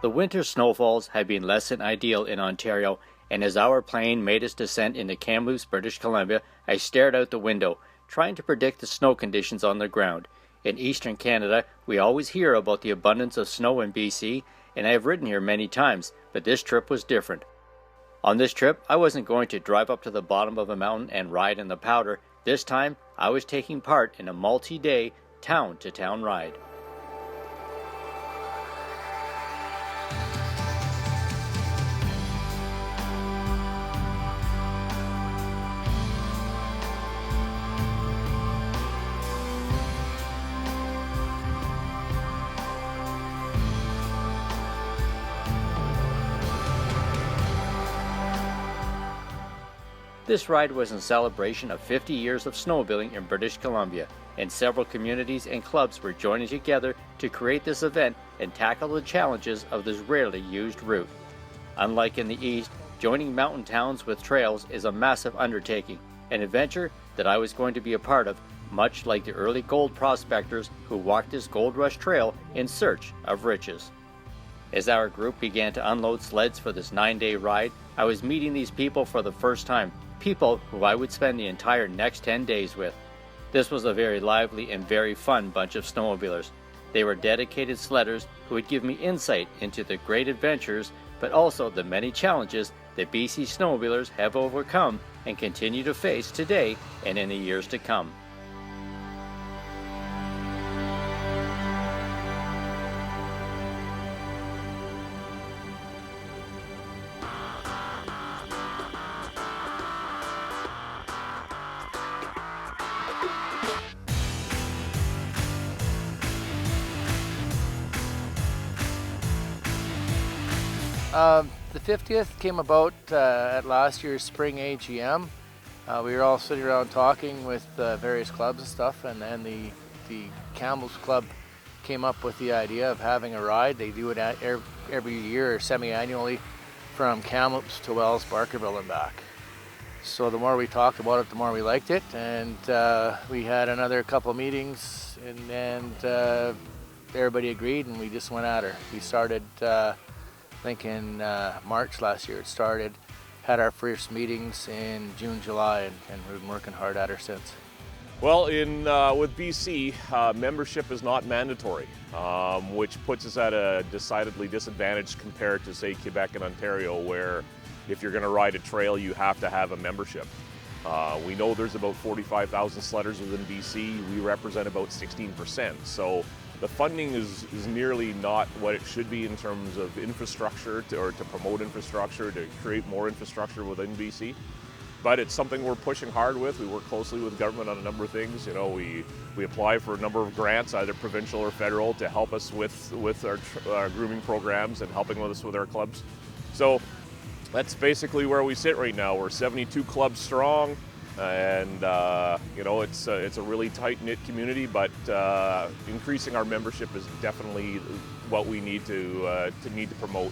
The winter snowfalls have been less than ideal in Ontario, and as our plane made its descent into Kamloops, British Columbia, I stared out the window, trying to predict the snow conditions on the ground. In eastern Canada, we always hear about the abundance of snow in BC, and I have ridden here many times, but this trip was different. On this trip, I wasn't going to drive up to the bottom of a mountain and ride in the powder. This time, I was taking part in a multi-day town-to-town ride. This ride was in celebration of 50 years of snowmobiling in British Columbia, and several communities and clubs were joining together to create this event and tackle the challenges of this rarely used route. Unlike in the East, joining mountain towns with trails is a massive undertaking, an adventure that I was going to be a part of, much like the early gold prospectors who walked this gold rush trail in search of riches. As our group began to unload sleds for this 9-day ride, I was meeting these people for the first time, people who I would spend the entire next 10 days with. This was a very lively and very fun bunch of snowmobilers. They were dedicated sledders who would give me insight into the great adventures, but also the many challenges that BC snowmobilers have overcome and continue to face today and in the years to come. The 50th came about at last year's spring AGM. We were all sitting around talking with various clubs and stuff, and then the Kamloops Club came up with the idea of having a ride. They do it every year, semi-annually, from Kamloops to Wells, Barkerville and back. So the more we talked about it, the more we liked it, and we had another couple meetings, and everybody agreed, and we just went at her. We started I think in March last year it started, had our first meetings in June, July, and we've been working hard at her since. Well, with BC, membership is not mandatory, which puts us at a decidedly disadvantage compared to, say, Quebec and Ontario, where if you're going to ride a trail, you have to have a membership. We know there's about 45,000 sledders within BC. We represent about 16%. So the funding is nearly not what it should be in terms of infrastructure to promote infrastructure, to create more infrastructure within BC. But it's something we're pushing hard with. We work closely with government on a number of things. You know, we apply for a number of grants, either provincial or federal, to help us with our grooming programs and helping us with our clubs. So that's basically where we sit right now. We're 72 clubs strong. And you know, it's a really tight-knit community, but increasing our membership is definitely what we need to promote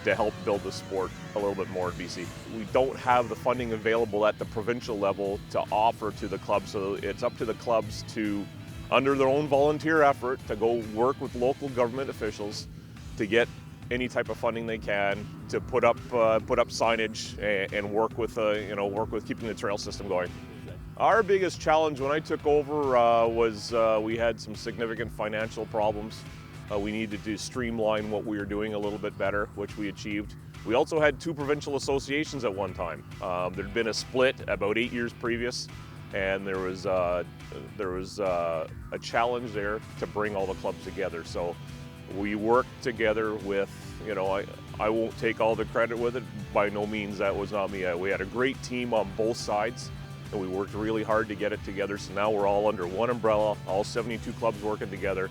to help build the sport a little bit more in BC. We don't have the funding available at the provincial level to offer to the clubs, so it's up to the clubs to, under their own volunteer effort, to go work with local government officials to get any type of funding they can to put up signage and work with keeping the trail system going. Our biggest challenge when I took over was we had some significant financial problems. We needed to streamline what we were doing a little bit better, which we achieved. We also had 2 provincial associations at one time. There'd been a split about 8 years previous, and there was a challenge there to bring all the clubs together. So we worked together with, you know, I won't take all the credit with it. By no means, that was not me. We had a great team on both sides, and we worked really hard to get it together. So now we're all under one umbrella, all 72 clubs working together.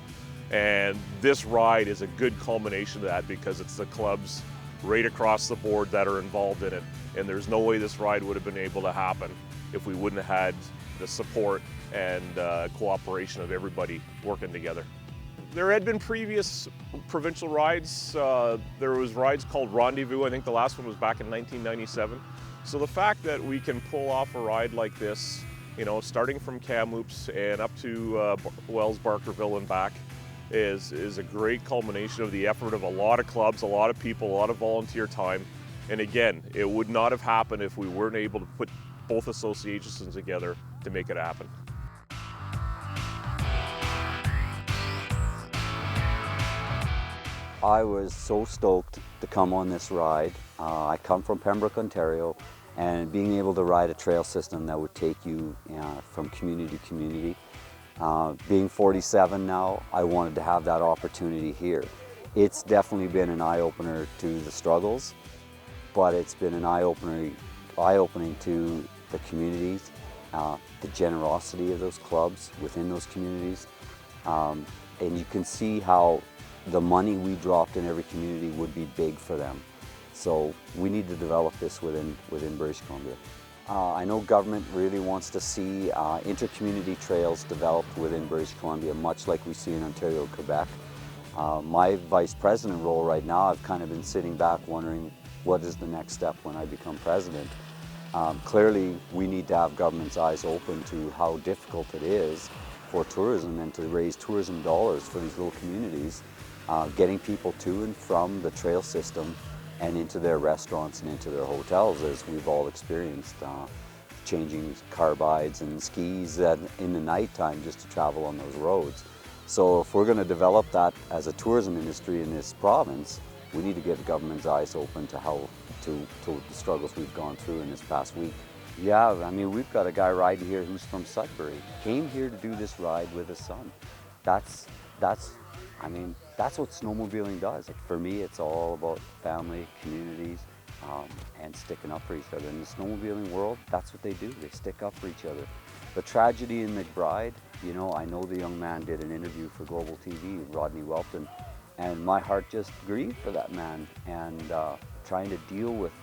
And this ride is a good culmination of that, because it's the clubs right across the board that are involved in it. And there's no way this ride would have been able to happen if we wouldn't have had the support and cooperation of everybody working together. There had been previous provincial rides. There was rides called Rendezvous. I think the last one was back in 1997. So the fact that we can pull off a ride like this, you know, starting from Kamloops and up to Wells, Barkerville and back, is a great culmination of the effort of a lot of clubs, a lot of people, a lot of volunteer time. And again, it would not have happened if we weren't able to put both associations together to make it happen. I was so stoked to come on this ride. I come from Pembroke, Ontario, and being able to ride a trail system that would take you from community to community. Being 47 now, I wanted to have that opportunity here. It's definitely been an eye-opener to the struggles, but it's been an eye-opening to the communities, the generosity of those clubs within those communities. And you can see how the money we dropped in every community would be big for them. So we need to develop this within British Columbia. I know government really wants to see inter-community trails developed within British Columbia, much like we see in Ontario and Quebec. My vice president role right now, I've kind of been sitting back wondering what is the next step when I become president. Clearly, we need to have government's eyes open to how difficult it is for tourism and to raise tourism dollars for these little communities, getting people to and from the trail system and into their restaurants and into their hotels, as we've all experienced, changing carbides and skis in the nighttime just to travel on those roads. So if we're going to develop that as a tourism industry in this province, we need to get the government's eyes open to how to the struggles we've gone through in this past week. Yeah, I mean, we've got a guy riding here who's from Sudbury. Came here to do this ride with his son. That's what snowmobiling does. For me, it's all about family, communities, and sticking up for each other. In the snowmobiling world, that's what they do. They stick up for each other. The tragedy in McBride, you know, I know the young man did an interview for Global TV, Rodney Welton, and my heart just grieved for that man, and trying to deal with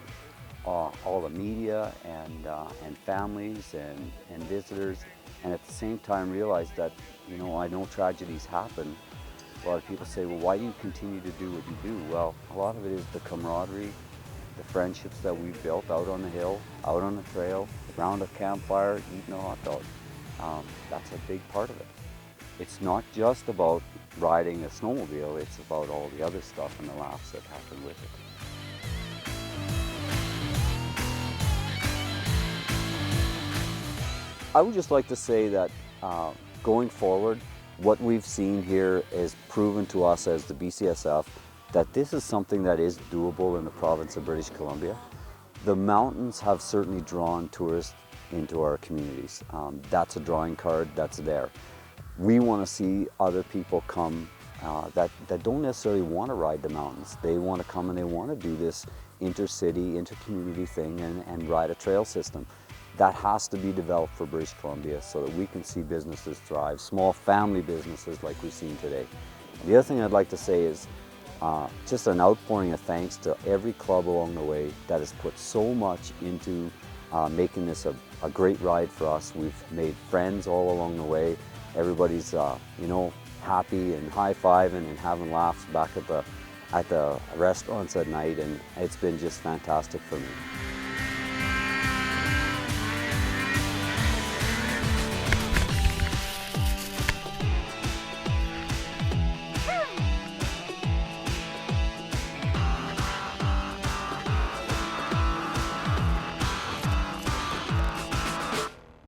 all the media and families and visitors, and at the same time realize that, you know, I know tragedies happen. A lot of people say, well, why do you continue to do what you do? Well, a lot of it is the camaraderie, the friendships that we've built out on the hill, out on the trail, around a campfire, eating a hot dog. That's a big part of it. It's not just about riding a snowmobile, it's about all the other stuff and the laughs that happen with it. I would just like to say that going forward, what we've seen here is proven to us as the BCSF that this is something that is doable in the province of British Columbia. The mountains have certainly drawn tourists into our communities. That's a drawing card that's there. We want to see other people come that don't necessarily want to ride the mountains. They want to come and they want to do this intercity, intercommunity thing and ride a trail system. That has to be developed for British Columbia so that we can see businesses thrive, small family businesses like we've seen today. The other thing I'd like to say is just an outpouring of thanks to every club along the way that has put so much into making this a great ride for us. We've made friends all along the way. Everybody's you know, happy and high-fiving and having laughs back at the restaurants at night, and it's been just fantastic for me.